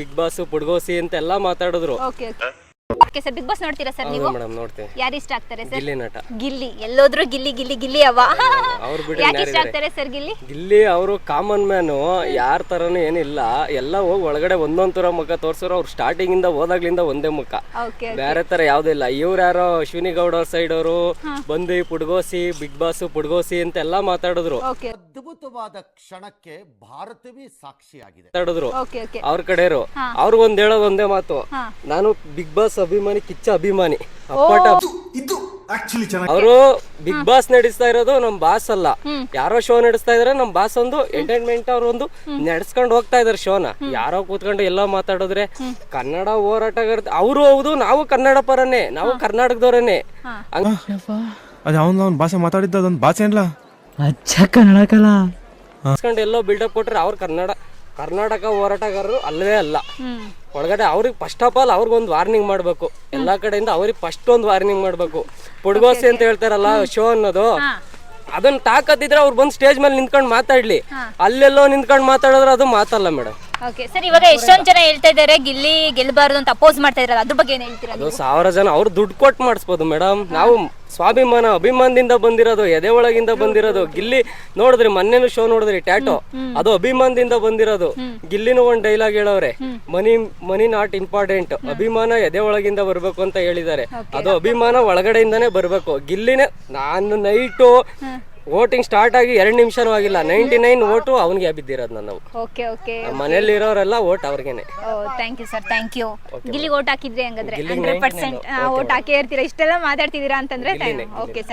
Big boss ಪುಡ್ಗೋಸಿ ಅಂತೆಲ್ಲ ಮಾತಾಡಿದ್ರು. Okay okay sir, Bigg Boss ನೋಡ್ತೀರಾ ಸರ್ ನೀವು? ಮೇಡಮ್ ನೋಡ್ತೀನಿ. ಯಾರು ಇಷ್ಟ ಆಗ್ತಾರೆ ಸರ್? ಗಿಲ್ಲಿ ನಟ. ಗಿಲ್ಲಿ ಎಲ್ಲೋದ್ರು ಗಿಲ್ಲಿ ಗಿಲ್ಲಿ ಗಿಲ್ಲಿ ಅವ. ಯಾಕೆ ಇಷ್ಟ ಆಗ್ತಾರೆ ಸರ್ ಗಿಲ್ಲಿ? ಗಿಲ್ಲಿ ಅವರು ಕಾಮನ್ ಮ್ಯಾನು, ಯಾರ ತರನು ಏನಿಲ್ಲ. ಎಲ್ಲ ಹೋಗಿ ಒಳಗಡೆ ಒಂದೊಂದ್ ತರ ಮುಖ ತೋರ್ಸೋರು. ಅವ್ರು ಸ್ಟಾರ್ಟಿಂಗ್ ಇಂದ ಹೋದಾಗ್ಲಿಂದ ಒಂದೇ ಮುಖ, ಬೇರೆ ತರ ಯಾವ್ದು ಇಲ್ಲ. ಇವ್ರು ಯಾರೋ ಅಶ್ವಿನಿ ಗೌಡ ಸೈಡ್ ಅವರು ಬಂದು ಪುಡ್ಗೋಸಿ ಬಿಗ್ ಬಾಸ್ ಪುಡ್ಗೋಸಿ ಅಂತೆಲ್ಲ ಮಾತಾಡಿದ್ರು. ಅದ್ಭುತವಾದ ಕ್ಷಣಕ್ಕೆ ಭಾರತವೇ ಸಾಕ್ಷಿಯಾಗಿದೆ ಮಾತಾಡಿದ್ರು ಅವ್ರ ಕಡೆಯವರು. ಅವ್ರಿಗೊಂದ್ ಹೇಳೋದು ಒಂದೇ ಮಾತು, ನಾನು ಬಿಗ್ ಬಾಸ್ ಅಭಿಮಾನಿ, ಕಿಚ್ಚ ಅಭಿಮಾನಿ. ಅಪ್ಪಟ ಅವರು ಬಿಗ್ ಬಾಸ್ ನಡೆಸ್ತಾ ಇರೋದು ನಮ್ ಬಾಸ್ ಅಲ್ಲ, ಯಾರೋ ಶೋ ನಡೆಸ್ತಾ ಇದಾರೆ. ನಮ್ ಬಾಸ್ ಒಂದು ಎಂಟರ್ಟೈನ್ಮೆಂಟ್ ಅವ್ರು ಒಂದು ನಡೆಸ್ಕೊಂಡು ಹೋಗ್ತಾ ಇದಾರೆ ಶೋನ. ಯಾರೋ ಕೂತ್ಕೊಂಡು ಎಲ್ಲ ಮಾತಾಡಿದ್ರೆ ಕನ್ನಡ ಹೋರಾಟಗಾರ ಅವರು ಹೌದು, ನಾವು ಕನ್ನಡ ಪರನೇ, ನಾವು ಕರ್ನಾಟಕದವರನ್ನೇ. ಅವ್ನ ಭಾಷೆ ಮಾತಾಡಿದ್ದ ಅದೊಂದು ಭಾಷೆ ಇಲ್ಲ, ಕನ್ನಡ ಎಲ್ಲೋ ಬಿಲ್ಡಪ್ ಕೊಟ್ರೆ ಅವ್ರು ಕರ್ನಾಟಕ ಹೋರಾಟಗಾರರು ಅಲ್ಲವೇ ಅಲ್ಲ. ಒಳಗಡೆ ಅವ್ರಿಗೆ ಫಸ್ಟ್ ಆಫ್ ಆಲ್ ಅವ್ರಿಗೊಂದು ವಾರ್ನಿಂಗ್ ಮಾಡ್ಬೇಕು. ಎಲ್ಲಾ ಕಡೆಯಿಂದ ಅವ್ರಿಗೆ ಫಸ್ಟ್ ಒಂದು ವಾರ್ನಿಂಗ್ ಮಾಡ್ಬೇಕು. ಪುಡ್ಗೋಸಿ ಅಂತ ಹೇಳ್ತಾರಲ್ಲ ಶೋ ಅನ್ನೋದು, ಅದನ್ನ ತಾಕತ್ತಿದ್ರೆ ಅವ್ರು ಬಂದು ಸ್ಟೇಜ್ ಮೇಲೆ ನಿಂತ್ಕೊಂಡು ಮಾತಾಡ್ಲಿ. ಅಲ್ಲೆಲ್ಲೋ ನಿಂತ್ಕೊಂಡು ಮಾತಾಡಿದ್ರೆ ಅದು ಮಾತಲ್ಲ ಮೇಡಮ್. ಓಕೆ ಸರ್, ಇವಾಗ ಎಷ್ಟೊಂದು ಜನ ಹೇಳ್ತಾ ಇದ್ದಾರೆ ಗಿಲ್ಲಿ ಗೆಲ್ಬಾರ್ದು ಅಂತ ಅಪೋಸ್ ಮಾಡ್ತಾ ಇದ್ರಲ್ಲ, ಅದ್ರ ಬಗ್ಗೆ ಏನ್ ಹೇಳ್ತೀರಾ? ಅದು 1000 ಜನ ಅವ್ರು ದುಡ್ಡು ಕೊಟ್ಟು ಮಾಡಿಸ್ಬೋದು ಮೇಡಮ್. ನಾವು ಸ್ವಾಭಿಮಾನ ಅಭಿಮಾನದಿಂದ ಬಂದಿರೋದು, ಎದೆ ಒಳಗಿಂದ ಬಂದಿರೋದು. ಗಿಲ್ಲಿ ನೋಡಿದ್ರಿ ಮೊನ್ನೆನು ಶೋ ನೋಡಿದ್ರಿ ಟ್ಯಾಟೋ, ಅದು ಅಭಿಮಾನದಿಂದ ಬಂದಿರೋದು. ಗಿಲ್ಲಿನೂ ಒಂದ್ ಡೈಲಾಗ್ ಹೇಳವ್ರೆ, ಮನಿ ನಾಟ್ ಇಂಪಾರ್ಟೆಂಟ್, ಅಭಿಮಾನ ಎದೆ ಒಳಗಿಂದ ಬರ್ಬೇಕು ಅಂತ ಹೇಳಿದ್ದಾರೆ. ಅದು ಅಭಿಮಾನ ಒಳಗಡೆಯಿಂದಾನೇ ಬರ್ಬೇಕು. ಗಿಲ್ಲಿನೇ ನಾನು ನೈಟು ವೋಟಿಂಗ್ ಸ್ಟಾರ್ಟ್ ಆಗಿ 2 ನಿಮಿಷನೂ ಆಗಿಲ್ಲ, 99 ವೋಟು ಅವನಿಗೆ ಬಿದ್ದಿರೋದು. ನಾವು ಮನೇಲಿ ಇರೋರೆಲ್ಲ ವೋಟ್ ಅವ್ರಿಗೇನೆ. Thank you sir, thank you. Gilli vote ಹಾಕಿದ್ರಿ ಹಂಗಾದ್ರೆ 100% ವೋಟ್ ಹಾಕೇ ಇರ್ತೀರಾ. ಇಷ್ಟೆಲ್ಲ ಮಾತಾಡ್ತಿದ್ದೀರಾ ಅಂತಂದ್ರೆ ಓಕೆ ಸರ್.